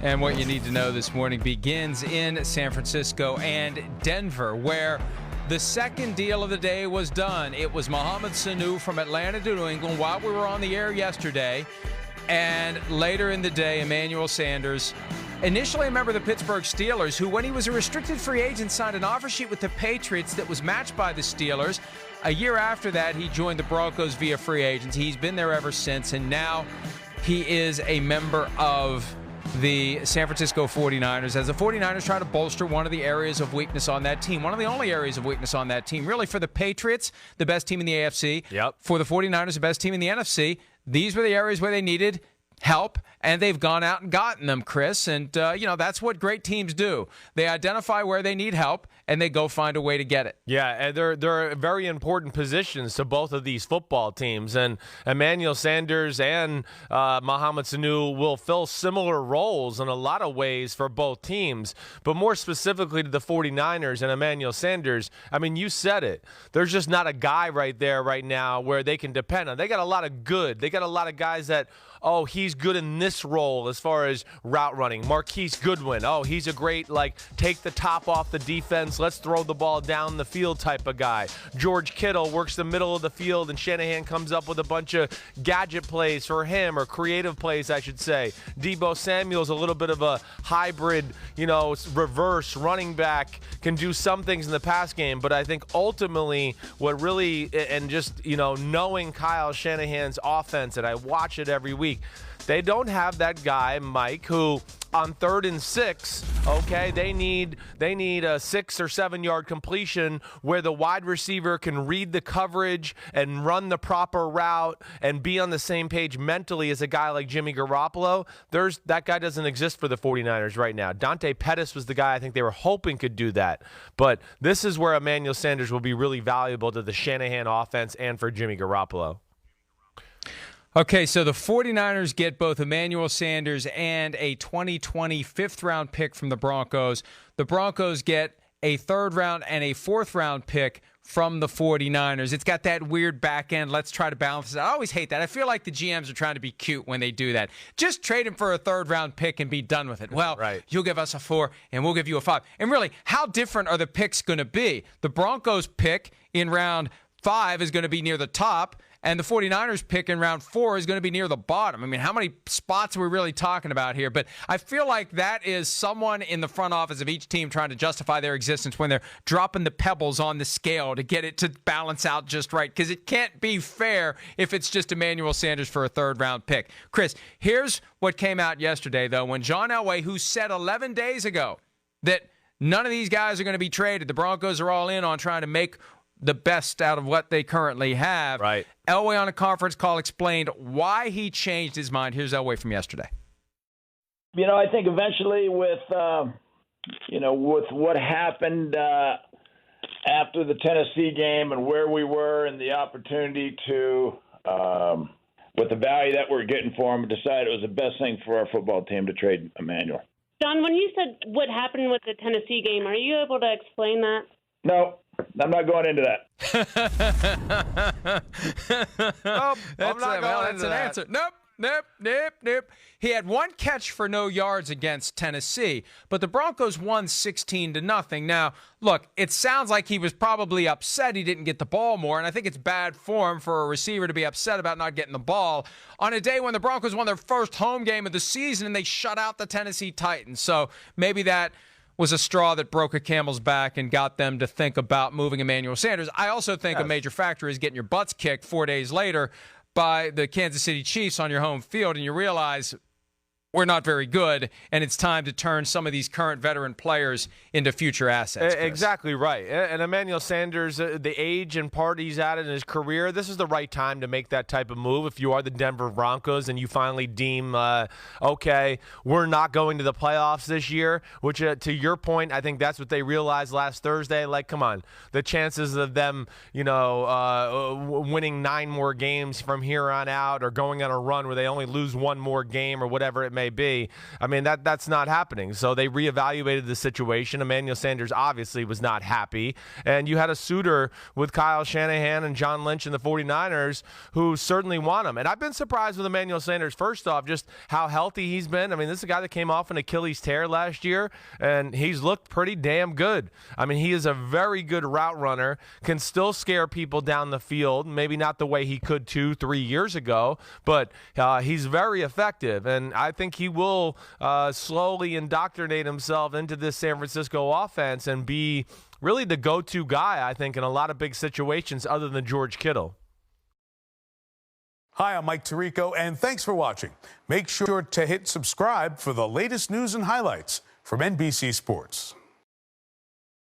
And what you need to know this morning begins in San Francisco and Denver, where the second deal of the day was done. It was Mohamed Sanu from Atlanta to New England while we were on the air yesterday. And later in the day, Emmanuel Sanders, initially a member of the Pittsburgh Steelers, who, when he was a restricted free agent, signed an offer sheet with the Patriots that was matched by the Steelers. A year after that, he joined the Broncos via free agency. He's been there ever since, and now he is a member of the San Francisco 49ers, as the 49ers try to bolster one of the areas of weakness on that team. One of the only areas of weakness on that team. Really, for the Patriots, the best team in the AFC. Yep. For the 49ers, the best team in the NFC. These were the areas where they needed help, and they've gone out and gotten them, Chris. And, that's what great teams do. They identify where they need help, and they go find a way to get it. Yeah, and they're very important positions to both of these football teams. And Emmanuel Sanders and Mohamed Sanu will fill similar roles in a lot of ways for both teams. But more specifically to the 49ers and Emmanuel Sanders, I mean, you said it. There's just not a guy right there right now where they can depend on. They got a lot of good. They got a lot of guys that, he's good in this role as far as route running. Marquise Goodwin, he's a great, take the top off the defense, let's throw the ball down the field type of guy. George Kittle works the middle of the field, and Shanahan comes up with a bunch of gadget plays for him, or creative plays, I should say. Deebo Samuel's a little bit of a hybrid, reverse running back, can do some things in the pass game, but I think ultimately what really, and just, knowing Kyle Shanahan's offense, and I watch it every week, they don't have that guy, Mike, who on 3rd and 6, they need a 6 or 7 yard completion where the wide receiver can read the coverage and run the proper route and be on the same page mentally as a guy like Jimmy Garoppolo. That guy doesn't exist for the 49ers right now. Dante Pettis was the guy I think they were hoping could do that. But this is where Emmanuel Sanders will be really valuable to the Shanahan offense and for Jimmy Garoppolo. Okay, so the 49ers get both Emmanuel Sanders and a 2020 fifth-round pick from the Broncos. The Broncos get a third-round and a fourth-round pick from the 49ers. It's got that weird back end. Let's try to balance it. I always hate that. I feel like the GMs are trying to be cute when they do that. Just trade him for a third-round pick and be done with it. Well, right. You'll give us a 4, and we'll give you a 5. And really, how different are the picks going to be? The Broncos pick in round 5 is going to be near the top, and the 49ers pick in round 4 is going to be near the bottom. I mean, how many spots are we really talking about here? But I feel like that is someone in the front office of each team trying to justify their existence when they're dropping the pebbles on the scale to get it to balance out just right, because it can't be fair if it's just Emmanuel Sanders for a third-round pick. Chris, here's what came out yesterday, though, when John Elway, who said 11 days ago that none of these guys are going to be traded, the Broncos are all in on trying to make the best out of what they currently have. Right. Elway on a conference call explained why he changed his mind. Here's Elway from yesterday. I think eventually with what happened after the Tennessee game and where we were and the opportunity to, with the value that we're getting for him, decided it was the best thing for our football team to trade Emmanuel. John, when you said what happened with the Tennessee game, are you able to explain that? No, I'm not going into that. That's an answer. Nope. He had one catch for no yards against Tennessee, but the Broncos won 16-0. Now, look, it sounds like he was probably upset he didn't get the ball more, and I think it's bad form for a receiver to be upset about not getting the ball on a day when the Broncos won their first home game of the season and they shut out the Tennessee Titans. So maybe that was a straw that broke a camel's back and got them to think about moving Emmanuel Sanders. I also think a major factor is getting your butts kicked 4 days later by the Kansas City Chiefs on your home field, and you realize we're not very good, and it's time to turn some of these current veteran players into future assets. Chris. Exactly right. And Emmanuel Sanders, the age and part he's at in his career, this is the right time to make that type of move. If you are the Denver Broncos and you finally deem, we're not going to the playoffs this year, which to your point, I think that's what they realized last Thursday. Like, come on, the chances of them, winning 9 more games from here on out or going on a run where they only lose 1 more game or whatever it may may be. I mean, that's not happening. So they reevaluated the situation. Emmanuel Sanders obviously was not happy. And you had a suitor with Kyle Shanahan and John Lynch and the 49ers who certainly want him. And I've been surprised with Emmanuel Sanders, first off, just how healthy he's been. I mean, this is a guy that came off an Achilles tear last year, and he's looked pretty damn good. I mean, he is a very good route runner, can still scare people down the field, maybe not the way he could 2-3 years ago, but he's very effective. And I think he will slowly indoctrinate himself into this San Francisco offense and be really the go-to guy, I think, in a lot of big situations other than George Kittle. Hi, I'm Mike Tirico, and thanks for watching. Make sure to hit subscribe for the latest news and highlights from NBC Sports.